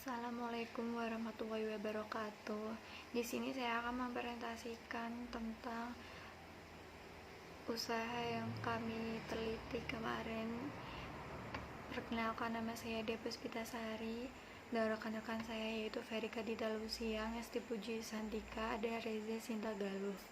Assalamualaikum warahmatullahi wabarakatuh. Di sini saya akan mempresentasikan tentang usaha yang kami teliti kemarin. Perkenalkan, nama saya Depus Pitasari dan rekan-rekan saya yaitu Ferika Dita Lusiang, Esti Puji Santika, dan Reza Sinta Galuh.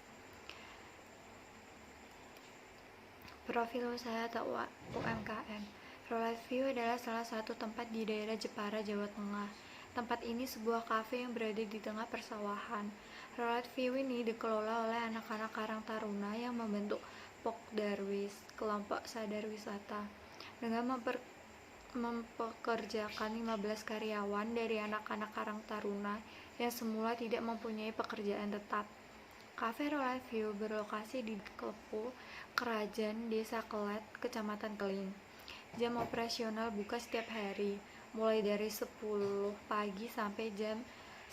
Profil usaha atau UMKM. Rollight View adalah salah satu tempat di daerah Jepara, Jawa Tengah. Tempat ini sebuah kafe yang berada di tengah persawahan. Rollight View ini dikelola oleh anak-anak Karang Taruna yang membentuk Pokdarwis, kelompok sadar wisata, dengan mempekerjakan 15 karyawan dari anak-anak Karang Taruna yang semula tidak mempunyai pekerjaan tetap. Cafe Rollight View berlokasi di Klepu, Kerajaan, Desa Kelet, Kecamatan Keling. Jam operasional buka setiap hari, mulai dari 10 pagi sampai jam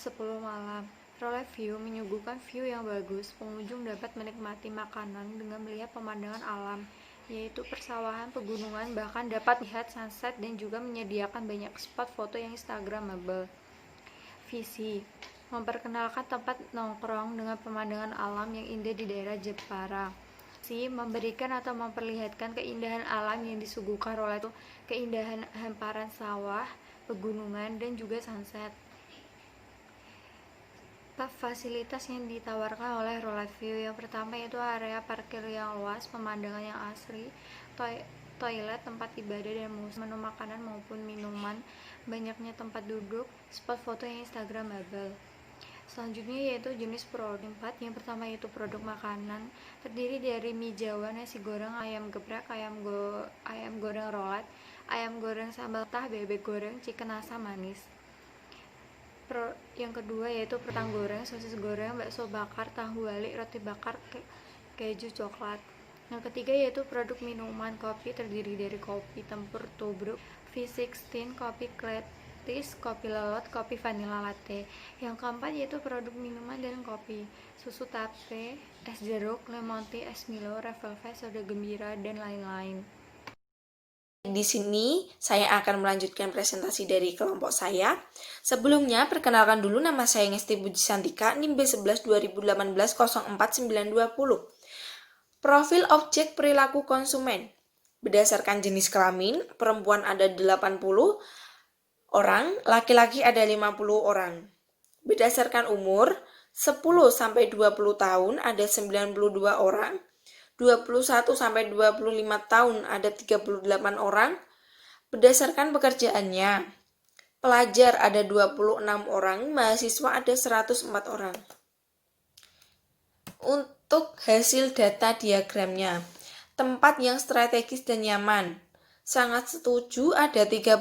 10 malam. Rollight View menyuguhkan view yang bagus. Pengunjung dapat menikmati makanan dengan melihat pemandangan alam, yaitu persawahan, pegunungan, bahkan dapat melihat sunset dan juga menyediakan banyak spot foto yang instagramable. Visi: memperkenalkan tempat nongkrong dengan pemandangan alam yang indah di daerah Jepara. Memberikan atau memperlihatkan keindahan alam yang disuguhkan Rollight itu, keindahan hamparan sawah, pegunungan, dan juga sunset. Fasilitas yang ditawarkan oleh Rollight View: yang pertama yaitu area parkir yang luas, pemandangan yang asri, toilet, tempat ibadah dan menu makanan maupun minuman, banyaknya tempat duduk, spot foto yang instagramable. Selanjutnya yaitu jenis produk. Yang pertama yaitu produk makanan, terdiri dari mie Jawa, nasi goreng, ayam geprek, ayam goreng rollat, ayam goreng sambal tah, bebek goreng, chicken asam manis. Yang kedua yaitu kentang goreng, sosis goreng, bakso bakar, tahu wali, roti bakar, keju, coklat. Yang ketiga yaitu produk minuman. Kopi, terdiri dari kopi tempur, tubruk, V16, kopi Kletis, kopi lelot, kopi vanilla latte. Yang keempat yaitu produk minuman dan kopi: susu tape, es jeruk, lemon tea, es Milo, Red Velvet, soda gembira, dan lain-lain. Di sini saya akan melanjutkan presentasi dari kelompok saya. Sebelumnya, perkenalkan dulu, nama saya Ngesti Puji Santika, NIM B11 2018 04920. Profil objek perilaku konsumen. Berdasarkan jenis kelamin, perempuan ada 80 orang, laki-laki ada 50 orang. Berdasarkan umur, 10-20 tahun ada 92 orang, 21-25 tahun ada 38 orang. Berdasarkan pekerjaannya, pelajar ada 26 orang, mahasiswa ada 104 orang. Untuk hasil data diagramnya, tempat yang strategis dan nyaman, sangat setuju ada 32,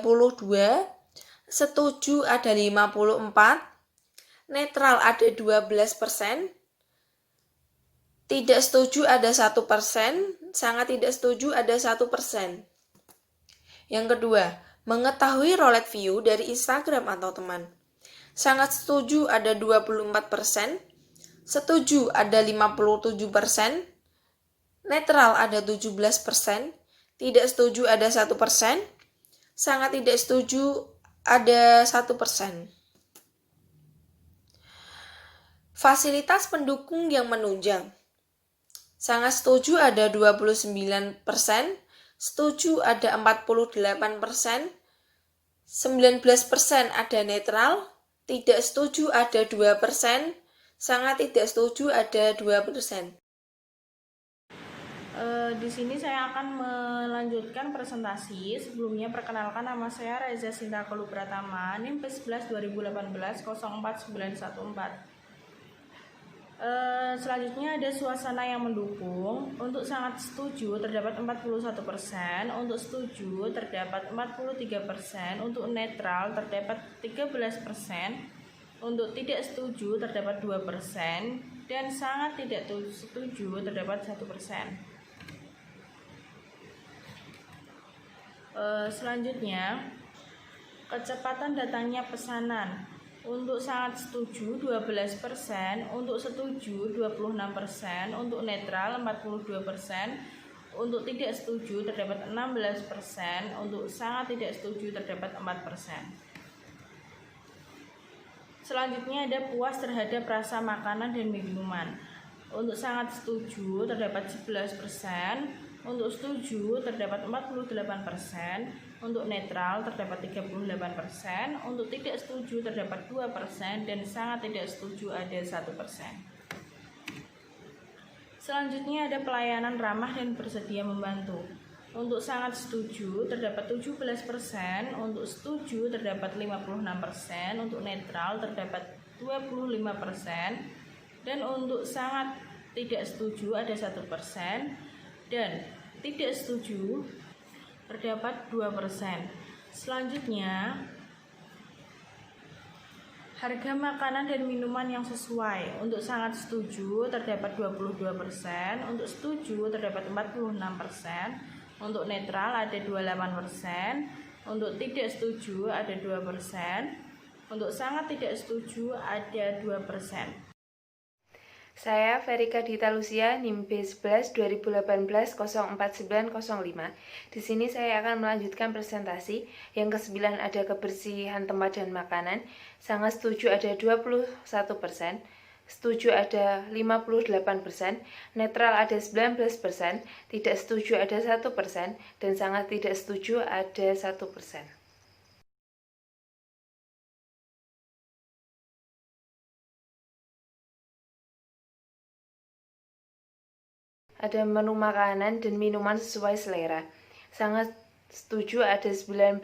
setuju ada 54, netral ada 12%, tidak setuju ada 1%, sangat tidak setuju ada 1%. Yang kedua, mengetahui Rollight View dari Instagram atau teman. Sangat setuju ada 24%, setuju ada 57%, netral ada 17%, tidak setuju ada 1%, sangat tidak setuju ada 1%. Fasilitas pendukung yang menunjang. Sangat setuju ada 29%, setuju ada 48%, 19% ada netral, tidak setuju ada 2%, sangat tidak setuju ada 2%. Di sini saya akan melanjutkan presentasi. Sebelumnya perkenalkan, nama saya Reza Sinta Galuh Pratama, NIM P11 2018 04914. Selanjutnya ada suasana yang mendukung. Untuk sangat setuju terdapat 41%, untuk setuju terdapat 43%, untuk netral terdapat 13%, untuk tidak setuju terdapat 2%, dan sangat tidak setuju terdapat 1%. Selanjutnya, kecepatan datangnya pesanan. Untuk sangat setuju 12%, untuk setuju 26%, untuk netral 42%, untuk tidak setuju terdapat 16%, untuk sangat tidak setuju terdapat 4%. Selanjutnya ada puas terhadap rasa makanan dan minuman. Untuk sangat setuju terdapat 11%, untuk setuju terdapat 48%, untuk netral terdapat 38%, untuk tidak setuju terdapat 2%, dan sangat tidak setuju ada 1%. Selanjutnya ada pelayanan ramah dan bersedia membantu. Untuk sangat setuju terdapat 17%, untuk setuju terdapat 56%, untuk netral terdapat 25%, dan untuk sangat tidak setuju ada 1%, dan tidak setuju terdapat 2%. Selanjutnya, harga makanan dan minuman yang sesuai. Untuk sangat setuju terdapat 22%, untuk setuju terdapat 46%, untuk netral ada 28%, untuk tidak setuju ada 2%, untuk sangat tidak setuju ada 2%. Saya Verika Dita Lucia, NIM B11 2018 04905. Di sini saya akan melanjutkan presentasi. Yang ke-9 ada kebersihan tempat dan makanan. Sangat setuju ada 21%, setuju ada 58%, netral ada 19%, tidak setuju ada 1%, dan sangat tidak setuju ada 1%. Ada menu makanan dan minuman sesuai selera. Sangat setuju ada 19%,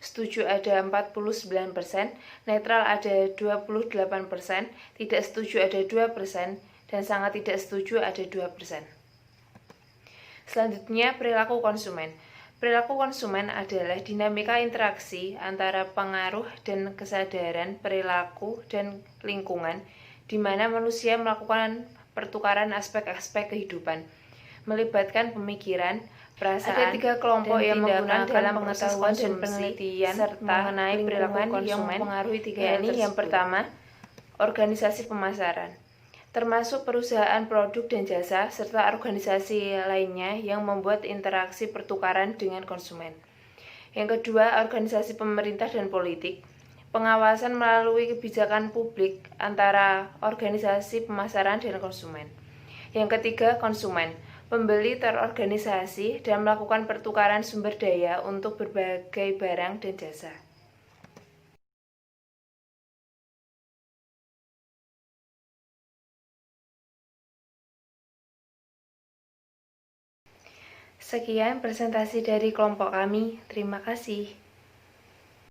setuju ada 49%, netral ada 28%, tidak setuju ada 2%, dan sangat tidak setuju ada 2%. Selanjutnya, perilaku konsumen. Perilaku konsumen adalah dinamika interaksi antara pengaruh dan kesadaran perilaku dan lingkungan, di mana manusia melakukan pertukaran aspek-aspek kehidupan, melibatkan pemikiran, perasaan, Ada 3 kelompok yang menggunakan dalam proses pengetahuan dan konsumsi penelitian serta mengenai perilaku lingkungan yang konsumen, mempengaruhi 3 hal yakni yang tersebut. pertama, organisasi pemasaran, termasuk perusahaan produk dan jasa, serta organisasi lainnya yang membuat interaksi pertukaran dengan konsumen. Yang kedua, organisasi pemerintah dan politik, pengawasan melalui kebijakan publik antara organisasi pemasaran dan konsumen. Yang ketiga, konsumen, pembeli terorganisasi dan melakukan pertukaran sumber daya untuk berbagai barang dan jasa. Sekian presentasi dari kelompok kami. Terima kasih.